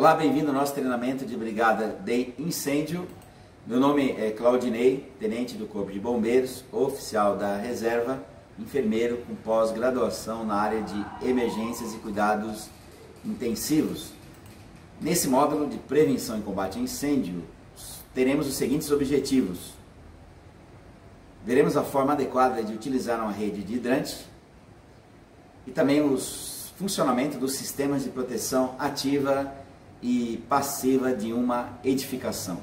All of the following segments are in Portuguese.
Olá, bem-vindo ao nosso treinamento de brigada de incêndio. Meu nome é Claudinei, tenente do Corpo de Bombeiros, oficial da reserva, enfermeiro com pós-graduação na área de emergências e cuidados intensivos. Nesse módulo de prevenção e combate a incêndio, teremos os seguintes objetivos. Veremos a forma adequada de utilizar uma rede de hidrante e também os funcionamento dos sistemas de proteção ativa e passiva de uma edificação.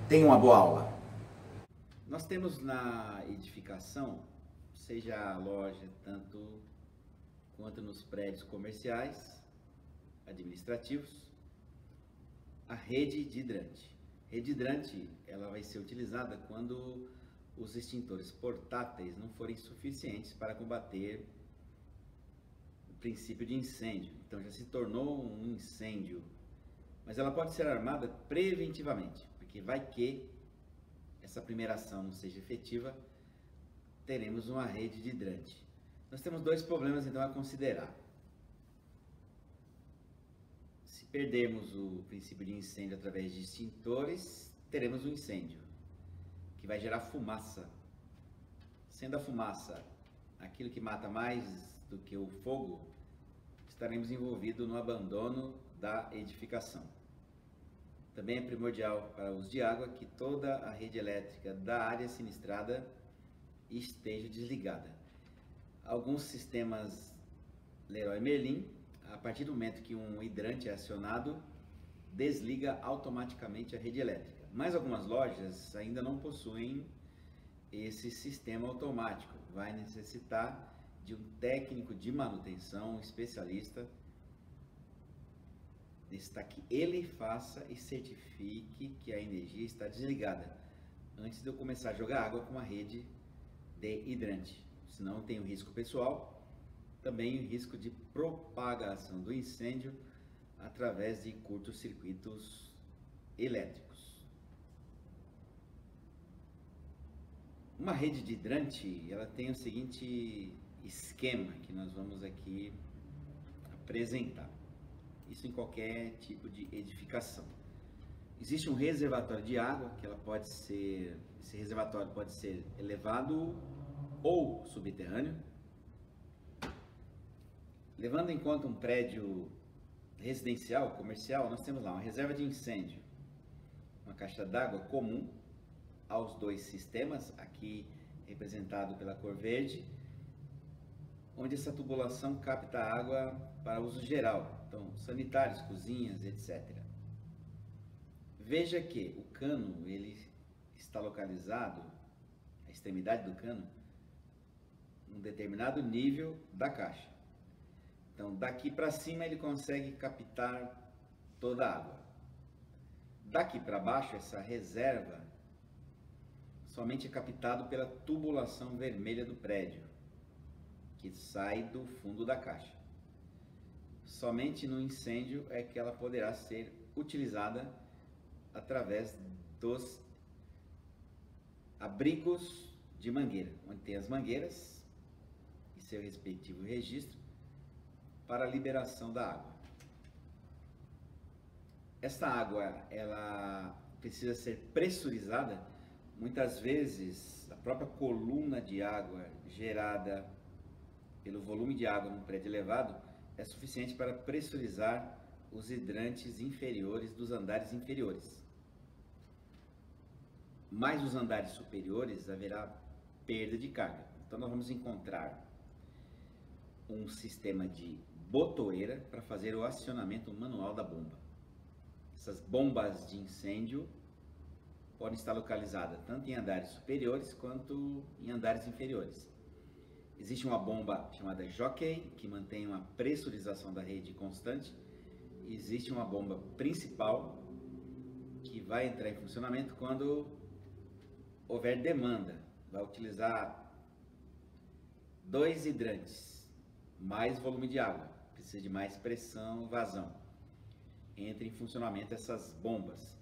Tenha uma boa aula. Nós temos na edificação, seja a loja, tanto quanto nos prédios comerciais, administrativos, a rede de hidrante. Rede hidrante, ela vai ser utilizada quando os extintores portáteis não forem suficientes para combater o princípio de incêndio. Então já se tornou um incêndio, mas ela pode ser armada preventivamente, porque vai que essa primeira ação não seja efetiva, teremos uma rede de hidrante. Nós temos dois problemas então a considerar. Se perdermos o princípio de incêndio através de extintores, teremos um incêndio que vai gerar fumaça. Sendo a fumaça aquilo que mata mais do que o fogo, estaremos envolvidos no abandono da edificação. Também é primordial para o uso de água que toda a rede elétrica da área sinistrada esteja desligada. Alguns sistemas Leroy Merlin, a partir do momento que um hidrante é acionado, desliga automaticamente a rede elétrica. Mas algumas lojas ainda não possuem esse sistema automático. Vai necessitar de um técnico de manutenção, um especialista, necessita que ele faça e certifique que a energia está desligada antes de eu começar a jogar água com a rede de hidrante. Senão eu tenho risco pessoal, também o risco de propagação do incêndio através de curtos-circuitos elétricos. Uma rede de hidrante, ela tem o seguinte esquema que nós vamos aqui apresentar. Isso em qualquer tipo de edificação. Existe um reservatório de água, que esse reservatório pode ser elevado ou subterrâneo. Levando em conta um prédio residencial, comercial, nós temos lá uma reserva de incêndio, uma caixa d'água comum aos dois sistemas, aqui representado pela cor verde, onde essa tubulação capta água para uso geral, então sanitários, cozinhas, etc. Veja que o cano ele está localizado, a extremidade do cano, num determinado nível da caixa. Então daqui para cima ele consegue captar toda a água. Daqui para baixo, essa reserva somente é captado pela tubulação vermelha do prédio, que sai do fundo da caixa. Somente no incêndio é que ela poderá ser utilizada através dos abrigos de mangueira, onde tem as mangueiras e seu respectivo registro para a liberação da água. Esta água, ela precisa ser pressurizada. Muitas vezes a própria coluna de água gerada pelo volume de água num prédio elevado é suficiente para pressurizar os hidrantes inferiores dos andares inferiores. Mais os andares superiores haverá perda de carga. Então nós vamos encontrar um sistema de botoeira para fazer o acionamento manual da bomba. Essas bombas de incêndio podem estar localizadas tanto em andares superiores quanto em andares inferiores. Existe uma bomba chamada jockey, que mantém uma pressurização da rede constante. Existe uma bomba principal, que vai entrar em funcionamento quando houver demanda. Vai utilizar 2 hidrantes, mais volume de água, precisa de mais pressão, vazão. Entra em funcionamento essas bombas.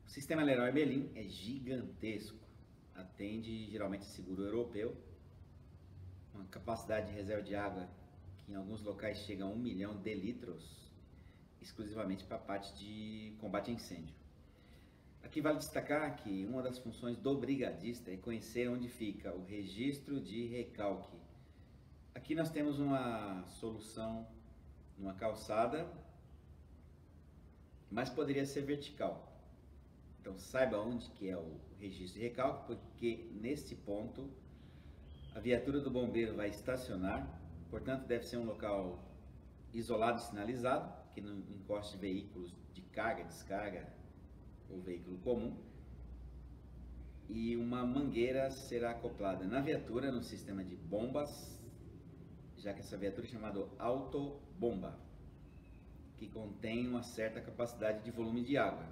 O sistema Leroy Merlin é gigantesco, atende geralmente seguro europeu, uma capacidade de reserva de água que em alguns locais chega a 1 milhão de litros, exclusivamente para a parte de combate a incêndio. Aqui vale destacar que uma das funções do brigadista é conhecer onde fica o registro de recalque. Aqui nós temos uma solução numa calçada, mas poderia ser vertical. Então saiba onde que é o registro de recalque, porque neste ponto a viatura do bombeiro vai estacionar, portanto deve ser um local isolado e sinalizado, que não encoste veículos de carga, descarga ou veículo comum. E uma mangueira será acoplada na viatura no sistema de bombas, já que essa viatura é chamada autobomba, que contém uma certa capacidade de volume de água,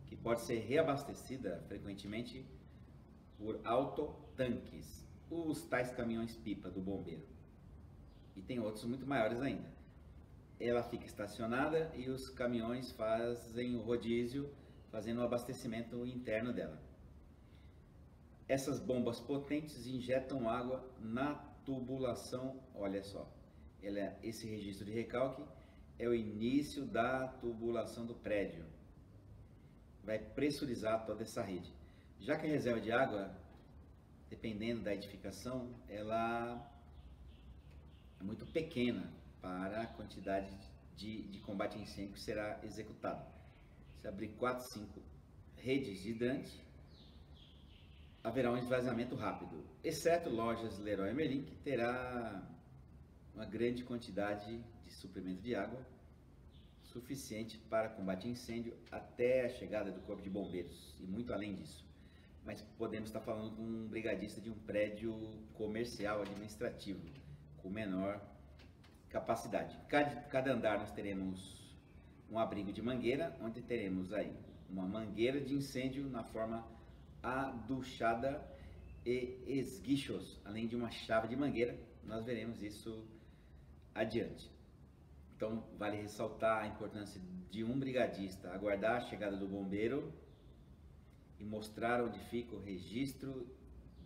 que pode ser reabastecida frequentemente por autotanques, os tais caminhões-pipa do bombeiro. E tem outros muito maiores ainda. Ela fica estacionada e os caminhões fazem o rodízio, fazendo o abastecimento interno dela. Essas bombas potentes injetam água na tubulação, olha só, esse registro de recalque é o início da tubulação do prédio. Vai pressurizar toda essa rede. Já que a reserva de água, dependendo da edificação, ela é muito pequena para a quantidade de combate a incêndio que será executado. Se abrir 4, 5 redes de hidrante, haverá um esvaziamento rápido, exceto lojas Leroy Merlin, que terá uma grande quantidade de suprimento de água, suficiente para combate a incêndio até a chegada do Corpo de Bombeiros e muito além disso. Mas podemos estar falando com um brigadista de um prédio comercial administrativo com menor capacidade. Cada andar nós teremos um abrigo de mangueira, onde teremos aí uma mangueira de incêndio na forma aduchada e esguichos, além de uma chave de mangueira. Nós veremos isso adiante. Então vale ressaltar a importância de um brigadista aguardar a chegada do bombeiro e mostrar onde fica o registro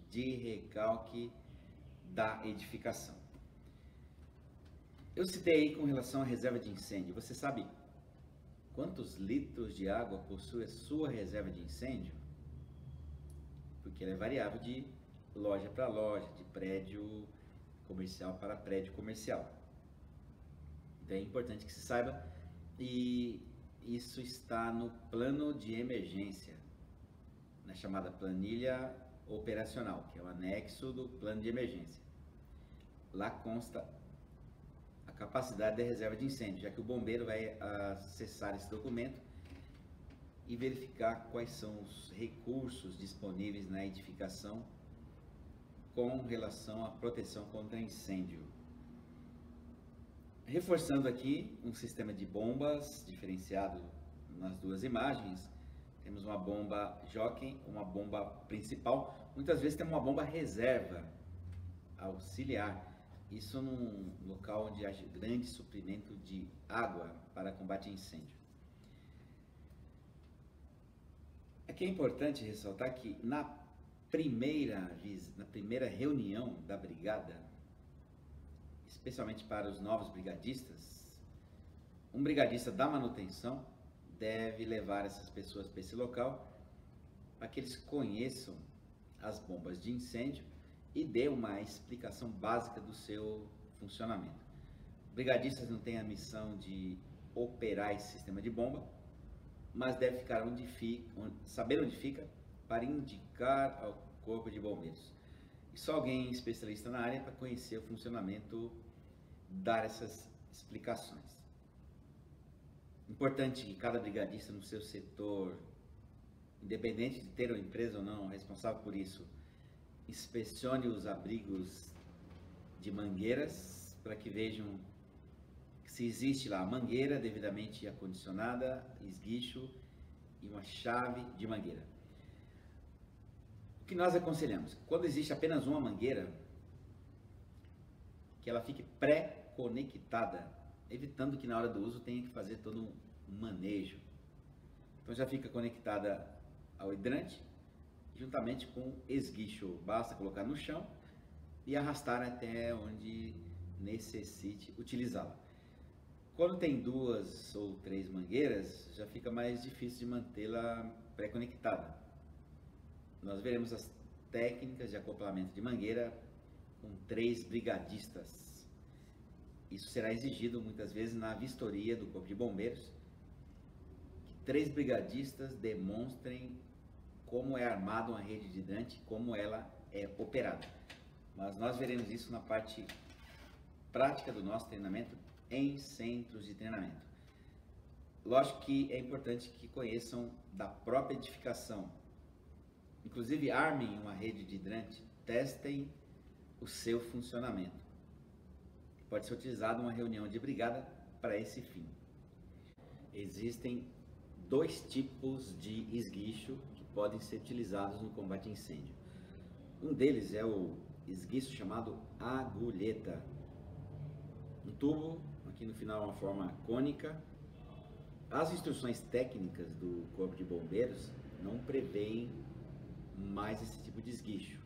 de recalque da edificação. Eu citei aí com relação à reserva de incêndio. Você sabe quantos litros de água possui a sua reserva de incêndio? Porque ela é variável de loja para loja, de prédio comercial para prédio comercial. Então é importante que se saiba, e isso está no plano de emergência, na chamada planilha operacional, que é o anexo do plano de emergência. Lá consta a capacidade da reserva de incêndio, já que o bombeiro vai acessar esse documento e verificar quais são os recursos disponíveis na edificação com relação à proteção contra incêndio. Reforçando aqui um sistema de bombas diferenciado nas duas imagens. Temos uma bomba jockey, uma bomba principal. Muitas vezes temos uma bomba reserva auxiliar. Isso num local onde há grande suprimento de água para combate a incêndio. Aqui é importante ressaltar que na primeira reunião da brigada, especialmente para os novos brigadistas, um brigadista da manutenção deve levar essas pessoas para esse local para que eles conheçam as bombas de incêndio e dê uma explicação básica do seu funcionamento. Brigadistas não têm a missão de operar esse sistema de bomba, mas deve saber onde fica para indicar ao Corpo de Bombeiros. E só alguém especialista na área para conhecer o funcionamento, dar essas explicações. Importante que cada brigadista no seu setor, independente de ter uma empresa ou não, responsável por isso, inspecione os abrigos de mangueiras para que vejam se existe lá a mangueira devidamente acondicionada, esguicho e uma chave de mangueira. O que nós aconselhamos? Quando existe apenas uma mangueira, que ela fique pré-conectada, evitando que na hora do uso tenha que fazer todo um manejo. Então já fica conectada ao hidrante, juntamente com esguicho. Basta colocar no chão e arrastar até onde necessite utilizá-la. Quando tem 2 ou 3 mangueiras, já fica mais difícil de mantê-la pré-conectada. Nós veremos as técnicas de acoplamento de mangueira com 3 brigadistas. Isso será exigido muitas vezes na vistoria do Corpo de Bombeiros, que 3 brigadistas demonstrem como é armada uma rede de hidrante, como ela é operada. Mas nós veremos isso na parte prática do nosso treinamento em centros de treinamento. Lógico que é importante que conheçam da própria edificação. Inclusive, armem uma rede de hidrante, testem o seu funcionamento. Pode ser utilizada uma reunião de brigada para esse fim. Existem 2 tipos de esguicho que podem ser utilizados no combate a incêndio. Um deles é o esguicho chamado agulheta. Um tubo, aqui no final uma forma cônica. As instruções técnicas do Corpo de Bombeiros não prevêem mais esse tipo de esguicho,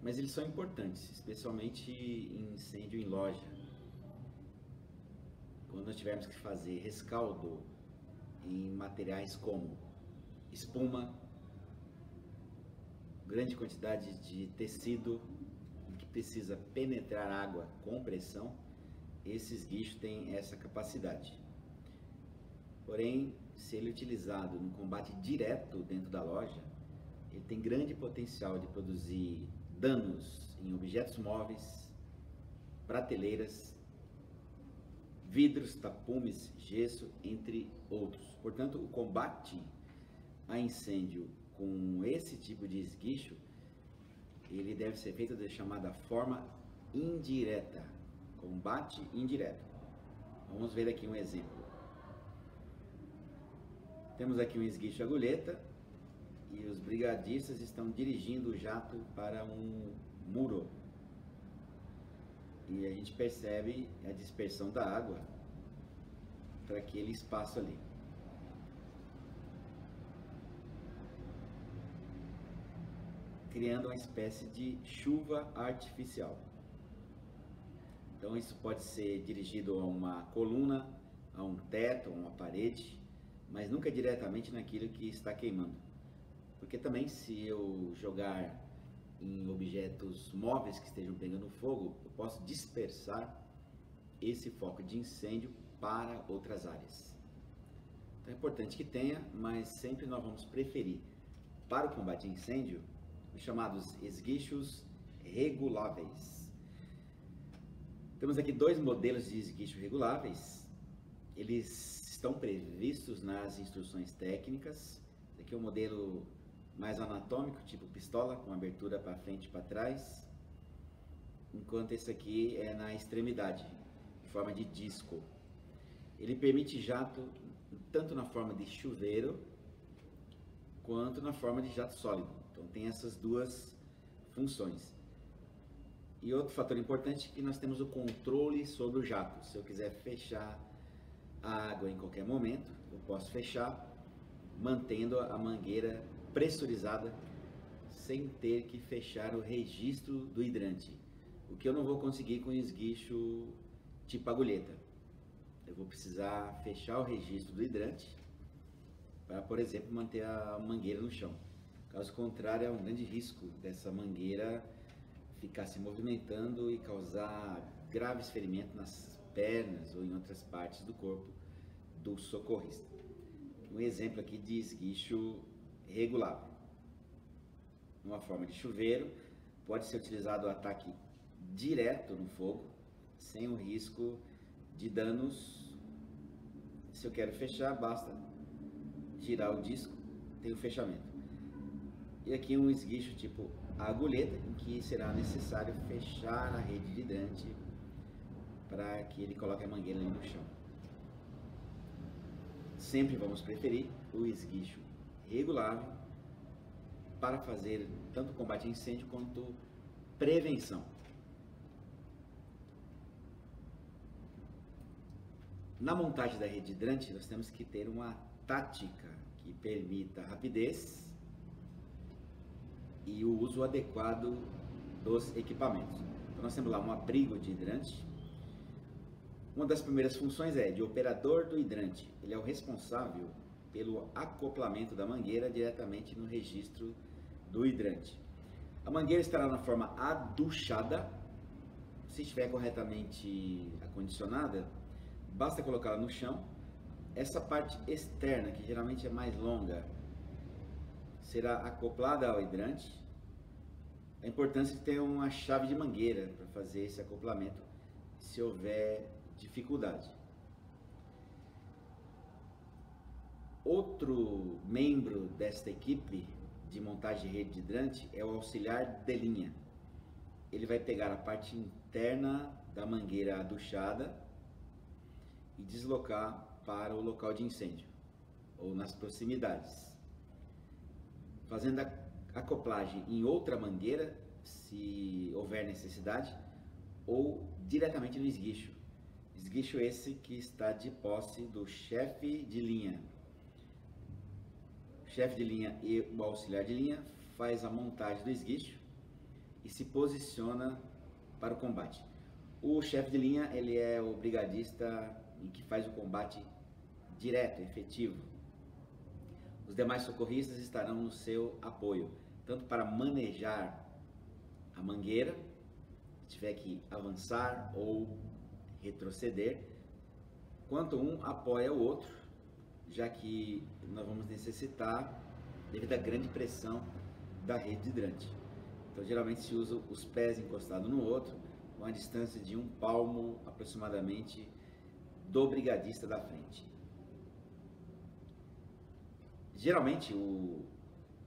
mas eles são importantes, especialmente em incêndio em loja. Quando nós tivermos que fazer rescaldo em materiais como espuma, grande quantidade de tecido que precisa penetrar água com pressão, esse esguicho tem essa capacidade. Porém, se ele é utilizado no combate direto dentro da loja, ele tem grande potencial de produzir danos em objetos móveis, prateleiras, vidros, tapumes, gesso, entre outros. Portanto, o combate a incêndio com esse tipo de esguicho, ele deve ser feito da chamada forma indireta, combate indireto. Vamos ver aqui um exemplo. Temos aqui um esguicho agulheta e os brigadistas estão dirigindo o jato para um muro. E a gente percebe a dispersão da água para aquele espaço ali. Criando uma espécie de chuva artificial. Então isso pode ser dirigido a uma coluna, a um teto, a uma parede, mas nunca diretamente naquilo que está queimando. Porque também, se eu jogar em objetos móveis que estejam pegando fogo, eu posso dispersar esse foco de incêndio para outras áreas. Então é importante que tenha, mas sempre nós vamos preferir para o combate a incêndio os chamados esguichos reguláveis. Temos aqui 2 modelos de esguicho reguláveis. Eles estão previstos nas instruções técnicas. Esse aqui é o modelo mais anatômico, tipo pistola, com abertura para frente e para trás, enquanto esse aqui é na extremidade, em forma de disco. Ele permite jato tanto na forma de chuveiro quanto na forma de jato sólido. Então tem essas 2 funções. E outro fator importante é que nós temos o controle sobre o jato. Se eu quiser fechar a água em qualquer momento, eu posso fechar, mantendo a mangueira pressurizada, sem ter que fechar o registro do hidrante. O que eu não vou conseguir com o esguicho tipo agulheta. Eu vou precisar fechar o registro do hidrante para, por exemplo, manter a mangueira no chão. Caso contrário, é um grande risco dessa mangueira ficar se movimentando e causar graves ferimentos nas pernas ou em outras partes do corpo do socorrista. Um exemplo aqui de esguicho regulável. Numa forma de chuveiro, pode ser utilizado o ataque direto no fogo, sem o risco de danos. Se eu quero fechar, basta girar o disco, tem o fechamento. E aqui um esguicho tipo agulheta, em que será necessário fechar a rede de hidrante para que ele coloque a mangueira ali no chão. Sempre vamos preferir o esguicho regulável para fazer tanto combate a incêndio quanto prevenção. Na montagem da rede hidrante, nós temos que ter uma tática que permita rapidez e o uso adequado dos equipamentos. Então nós temos lá um abrigo de hidrante, Uma das primeiras funções é de operador do hidrante. Ele é o responsável pelo acoplamento da mangueira diretamente no registro do hidrante. A mangueira estará na forma aduchada. Se estiver corretamente acondicionada, basta colocá-la no chão. Essa parte externa, que geralmente é mais longa, será acoplada ao hidrante. A importância de ter uma chave de mangueira para fazer esse acoplamento, se houver dificuldade. Outro membro desta equipe de montagem de rede de hidrante é o auxiliar de linha. Ele vai pegar a parte interna da mangueira aduchada e deslocar para o local de incêndio ou nas proximidades, fazendo a acoplagem em outra mangueira, se houver necessidade, ou diretamente no esguicho. Esguicho esse que está de posse do chefe de linha. O chefe de linha e o auxiliar de linha faz a montagem do esguicho e se posiciona para o combate. O chefe de linha, ele é o brigadista em que faz o combate direto, efetivo. Os demais socorristas estarão no seu apoio, tanto para manejar a mangueira, se tiver que avançar ou retroceder, quanto um apoia o outro, já que nós vamos necessitar, devido à grande pressão da rede de hidrante. Então, geralmente se usa os pés encostados no outro, com a distância de 1 palmo aproximadamente do brigadista da frente. Geralmente o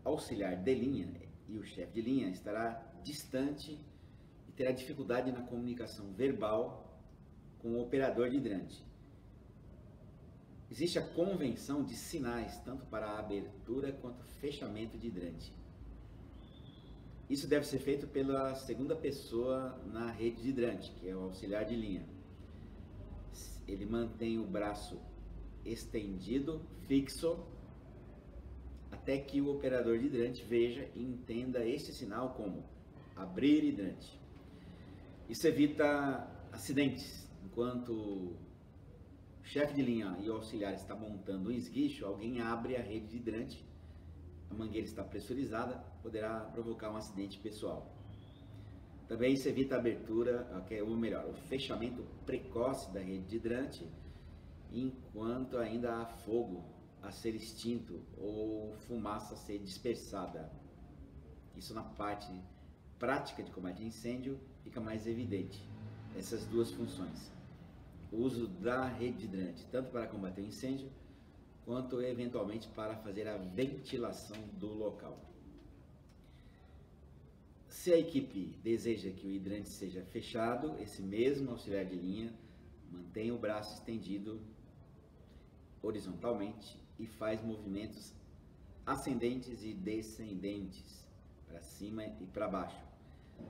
auxiliar de linha e o chefe de linha estará distante e terá dificuldade na comunicação verbal com o operador de hidrante. Existe a convenção de sinais tanto para a abertura quanto fechamento de hidrante. Isso deve ser feito pela segunda pessoa na rede de hidrante, que é o auxiliar de linha. Ele mantém o braço estendido, fixo, até que o operador de hidrante veja e entenda este sinal como abrir hidrante. Isso evita acidentes. Enquanto o chefe de linha e o auxiliar está montando um esguicho, alguém abre a rede de hidrante, a mangueira está pressurizada, poderá provocar um acidente pessoal. Também isso evita a abertura, ou melhor, o fechamento precoce da rede de hidrante, enquanto ainda há fogo a ser extinto ou fumaça a ser dispersada. Isso na parte prática de combate a incêndio fica mais evidente, essas duas funções. O uso da rede de hidrante, tanto para combater o incêndio, quanto eventualmente para fazer a ventilação do local. Se a equipe deseja que o hidrante seja fechado, esse mesmo auxiliar de linha mantém o braço estendido horizontalmente e faz movimentos ascendentes e descendentes, para cima e para baixo.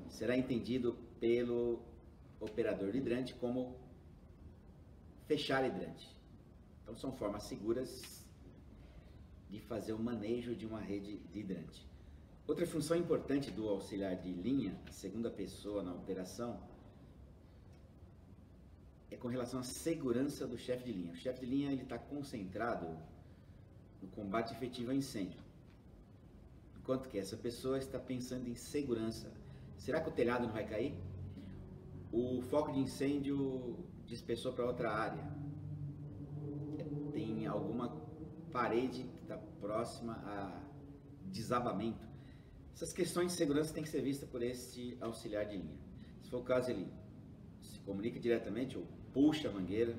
Será entendido pelo operador de hidrante como fechar hidrante. Então são formas seguras de fazer o manejo de uma rede de hidrante. Outra função importante do auxiliar de linha, a segunda pessoa na operação, é com relação à segurança do chefe de linha. O chefe de linha está concentrado no combate efetivo a incêndio, enquanto que essa pessoa está pensando em segurança. Será que o telhado não vai cair? O foco de incêndio dispersou para outra área. Tem alguma parede que está próxima a desabamento. Essas questões de segurança têm que ser vistas por esse auxiliar de linha. Se for o caso, ele se comunica diretamente ou puxa a mangueira,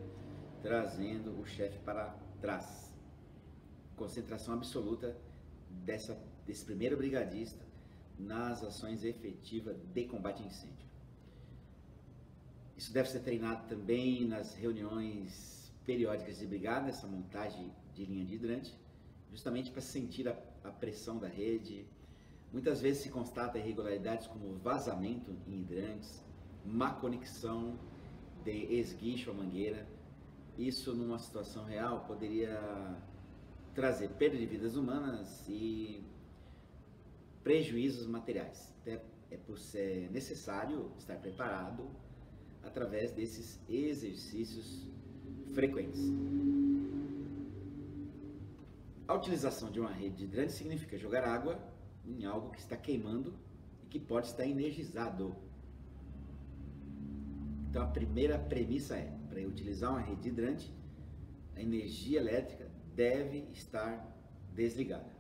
trazendo o chefe para trás. Concentração absoluta desse primeiro brigadista nas ações efetivas de combate a incêndio. Isso deve ser treinado também nas reuniões periódicas de brigada, essa montagem de linha de hidrante, justamente para sentir a pressão da rede. Muitas vezes se constata irregularidades como vazamento em hidrantes, má conexão de esguicho à mangueira. Isso numa situação real poderia trazer perda de vidas humanas e prejuízos materiais. Até é por ser necessário estar preparado, através desses exercícios frequentes. A utilização de uma rede hidrante significa jogar água em algo que está queimando e que pode estar energizado. Então a primeira premissa é, para eu utilizar uma rede hidrante, a energia elétrica deve estar desligada.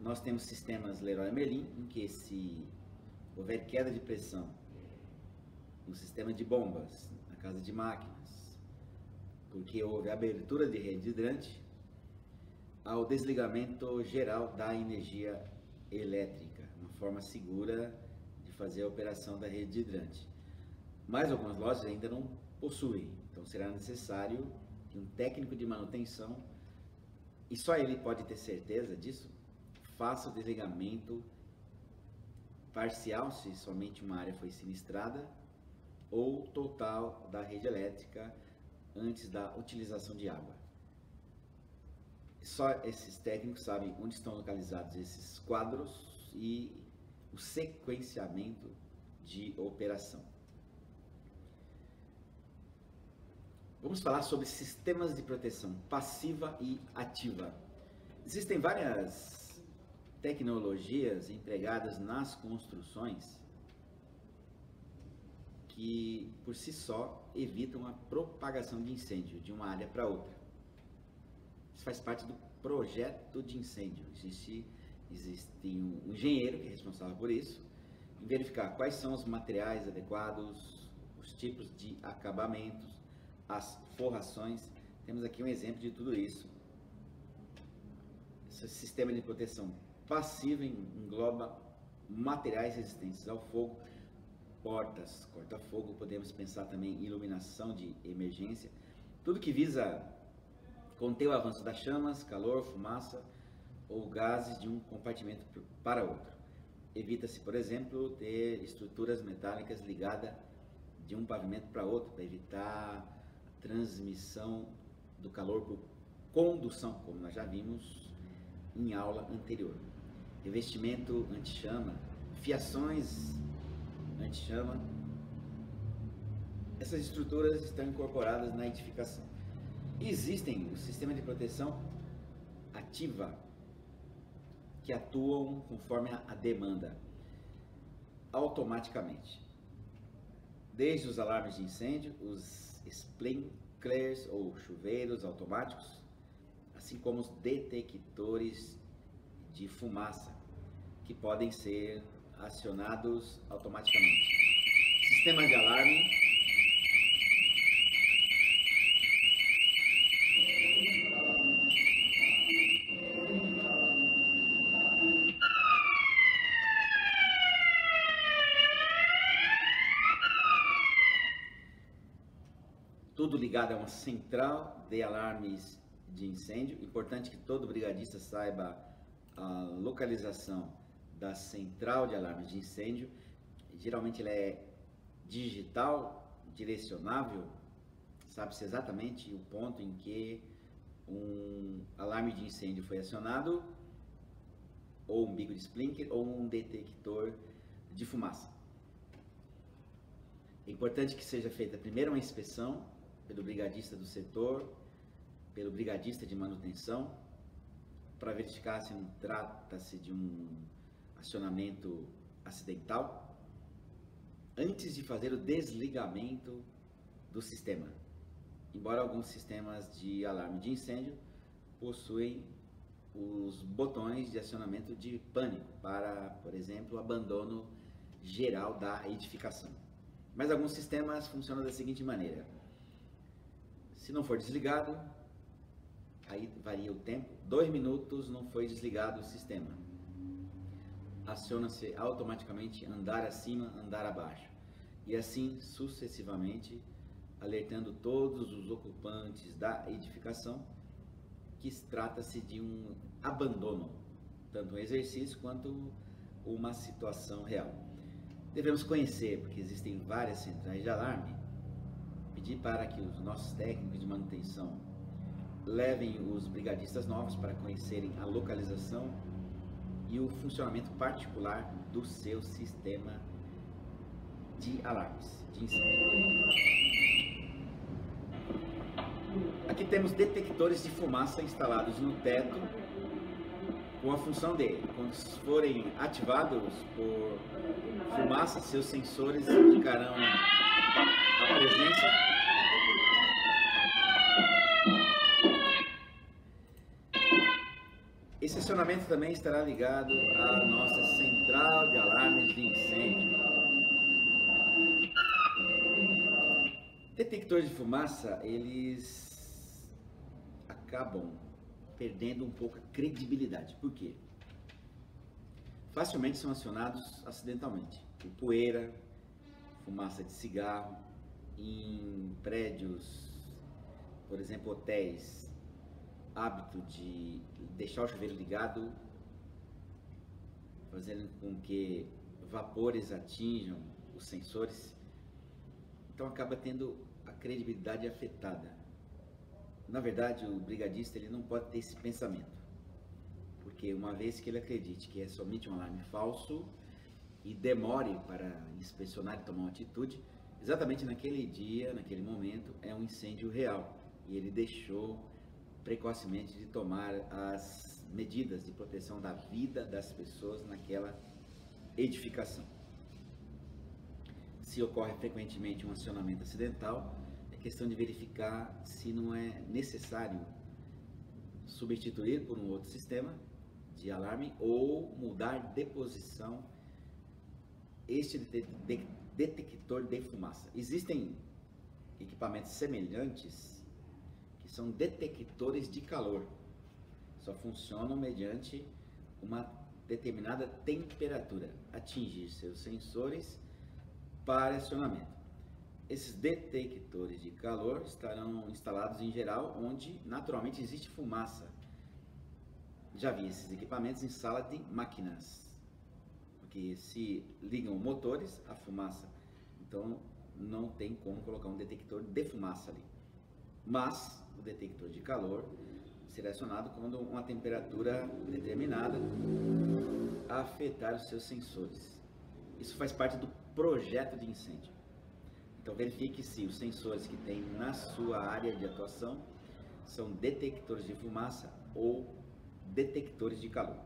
Nós temos sistemas Leroy Merlin, em que se houver queda de pressão no sistema de bombas, na casa de máquinas, porque houve abertura de rede hidrante, ao desligamento geral da energia elétrica, uma forma segura de fazer a operação da rede hidrante. Mas algumas lojas ainda não possuem, então será necessário que um técnico de manutenção, e só ele pode ter certeza disso, faça o desligamento parcial, se somente uma área foi sinistrada, ou total da rede elétrica antes da utilização de água. Só esses técnicos sabem onde estão localizados esses quadros e o sequenciamento de operação. Vamos falar sobre sistemas de proteção passiva e ativa. Existem várias tecnologias empregadas nas construções que, por si só, evitam a propagação de incêndio de uma área para outra. Isso faz parte do projeto de incêndio. Existe um engenheiro que é responsável por isso, em verificar quais são os materiais adequados, os tipos de acabamentos, as forrações. Temos aqui um exemplo de tudo isso. Esse sistema de proteção passiva engloba materiais resistentes ao fogo, portas, corta-fogo, podemos pensar também em iluminação de emergência, tudo que visa conter o avanço das chamas, calor, fumaça ou gases de um compartimento para outro. Evita-se, por exemplo, ter estruturas metálicas ligadas de um pavimento para outro, para evitar a transmissão do calor por condução, como nós já vimos em aula anterior. Revestimento anti-chama, fiações anti-chama, essas estruturas estão incorporadas na edificação. Existem o sistema de proteção ativa, que atuam conforme a demanda, automaticamente. Desde os alarmes de incêndio, os sprinklers ou chuveiros automáticos, assim como os detectores de fumaça, que podem ser acionados automaticamente. Sistema de alarme. Tudo ligado a uma central de alarmes de incêndio. Importante que todo brigadista saiba a localização da central de alarmes de incêndio. Geralmente ela é digital, direcionável, sabe-se exatamente o ponto em que um alarme de incêndio foi acionado, ou um bico de sprinkler, ou um detector de fumaça. É importante que seja feita primeiro uma inspeção pelo brigadista do setor, pelo brigadista de manutenção, para verificar se não trata-se de um acionamento acidental, antes de fazer o desligamento do sistema. Embora alguns sistemas de alarme de incêndio possuem os botões de acionamento de pânico para, por exemplo, o abandono geral da edificação. Mas alguns sistemas funcionam da seguinte maneira: se não for desligado, aí varia o tempo, 2 minutos não foi desligado o sistema, aciona-se automaticamente andar acima, andar abaixo, e assim sucessivamente, alertando todos os ocupantes da edificação que trata-se de um abandono, tanto um exercício quanto uma situação real. Devemos conhecer, porque existem várias centrais de alarme, pedir para que os nossos técnicos de manutenção levem os brigadistas novos para conhecerem a localização e o funcionamento particular do seu sistema de alarmes de incêndio. Aqui temos detectores de fumaça instalados no teto com a função de, quando forem ativados por fumaça, seus sensores indicarão a presença Esse acionamento também estará ligado à nossa central de alarmes de incêndio. Detectores de fumaça, eles acabam perdendo um pouco a credibilidade. Por quê? Facilmente são acionados acidentalmente. Por poeira, fumaça de cigarro, em prédios, por exemplo, hotéis, hábito de deixar o chuveiro ligado, fazendo com que vapores atinjam os sensores, então acaba tendo a credibilidade afetada. Na verdade, o brigadista ele não pode ter esse pensamento, porque uma vez que ele acredite que é somente um alarme falso e demore para inspecionar e tomar uma atitude, exatamente naquele dia, naquele momento, é um incêndio real e ele deixou precocemente de tomar as medidas de proteção da vida das pessoas naquela edificação. Se ocorre frequentemente um acionamento acidental, é questão de verificar se não é necessário substituir por um outro sistema de alarme ou mudar de posição este detector de fumaça. Existem equipamentos semelhantes que são detectores de calor, só funcionam mediante uma determinada temperatura, atingir seus sensores para acionamento. Esses detectores de calor estarão instalados em geral onde naturalmente existe fumaça. Já vi esses equipamentos em sala de máquinas, porque se ligam motores, a fumaça, então não tem como colocar um detector de fumaça ali. Mas o detector de calor será acionado quando uma temperatura determinada afetar os seus sensores. Isso faz parte do projeto de incêndio. Então verifique se os sensores que tem na sua área de atuação são detectores de fumaça ou detectores de calor.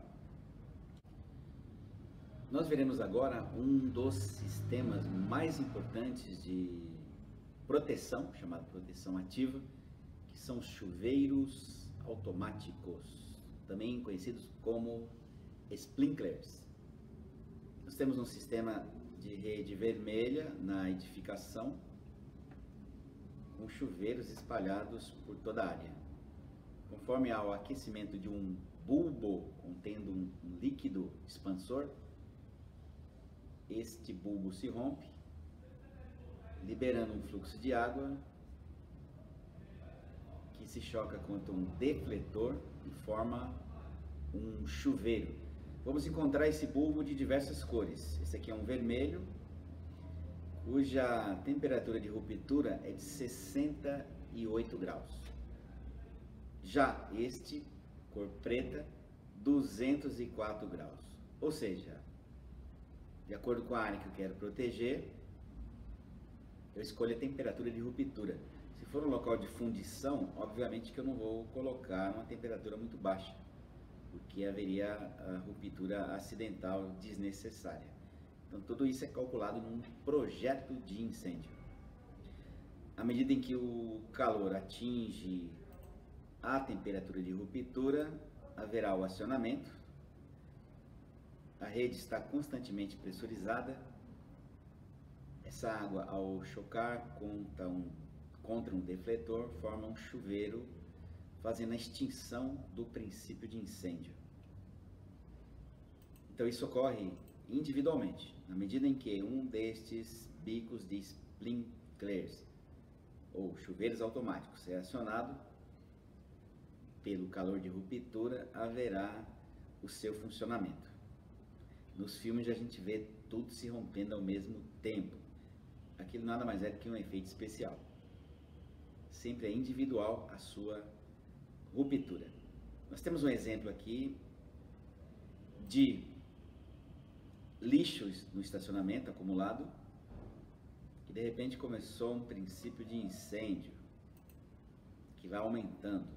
Nós veremos agora um dos sistemas mais importantes de proteção, chamado proteção ativa, que são os chuveiros automáticos, também conhecidos como sprinklers. Nós temos um sistema de rede vermelha na edificação, com chuveiros espalhados por toda a área. Conforme ao aquecimento de um bulbo contendo um líquido expansor, este bulbo se rompe, liberando um fluxo de água que se choca contra um defletor e forma um chuveiro. Vamos encontrar esse bulbo de diversas cores. Esse aqui é um vermelho, cuja temperatura de ruptura é de 68 graus. Já este, cor preta, 204 graus. Ou seja, de acordo com a área que eu quero proteger, eu escolho a temperatura de ruptura. Se for um local de fundição, obviamente que eu não vou colocar uma temperatura muito baixa, porque haveria a ruptura acidental desnecessária. Então tudo isso é calculado num projeto de incêndio. À medida em que o calor atinge a temperatura de ruptura, haverá o acionamento. A rede está constantemente pressurizada. Essa água, ao chocar contra um defletor, forma um chuveiro, fazendo a extinção do princípio de incêndio. Então isso ocorre individualmente, na medida em que um destes bicos de sprinklers, ou chuveiros automáticos, é acionado pelo calor de ruptura, haverá o seu funcionamento. Nos filmes a gente vê tudo se rompendo ao mesmo tempo. Aquilo nada mais é do que um efeito especial. Sempre é individual a sua ruptura. Nós temos um exemplo aqui de lixos no estacionamento acumulado. de repente começou um princípio de incêndio que vai aumentando.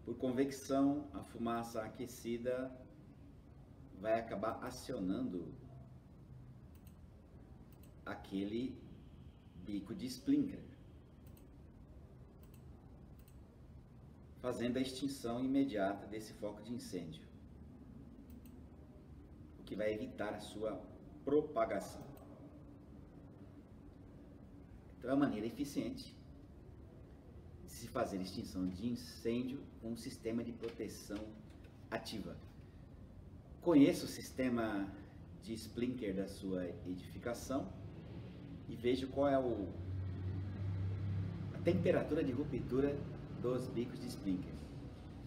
Por convecção, a fumaça aquecida vai acabar acionando aquele bico de sprinkler, fazendo a extinção imediata desse foco de incêndio, o que vai evitar a sua propagação. Então é uma maneira eficiente de se fazer extinção de incêndio com um sistema de proteção ativa. Conheça o sistema de sprinkler da sua edificação e veja qual é a temperatura de ruptura dos bicos de sprinkler.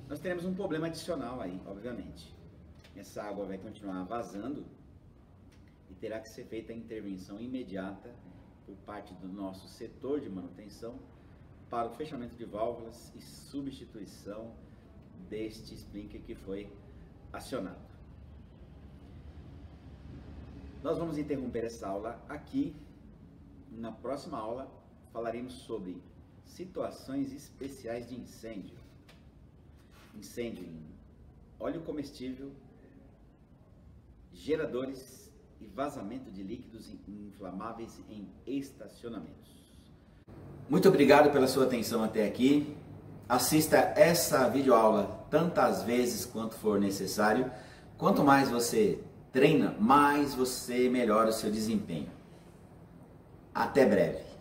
Nós teremos um problema adicional aí, obviamente. Essa água vai continuar vazando e terá que ser feita a intervenção imediata por parte do nosso setor de manutenção para o fechamento de válvulas e substituição deste sprinkler que foi acionado. Nós vamos interromper essa aula aqui. Na próxima aula falaremos sobre situações especiais de incêndio. Incêndio em óleo comestível, geradores e vazamento de líquidos inflamáveis em estacionamentos. Muito obrigado pela sua atenção até aqui. Assista essa videoaula tantas vezes quanto for necessário. Quanto mais você treina, mais você melhora o seu desempenho. Até breve.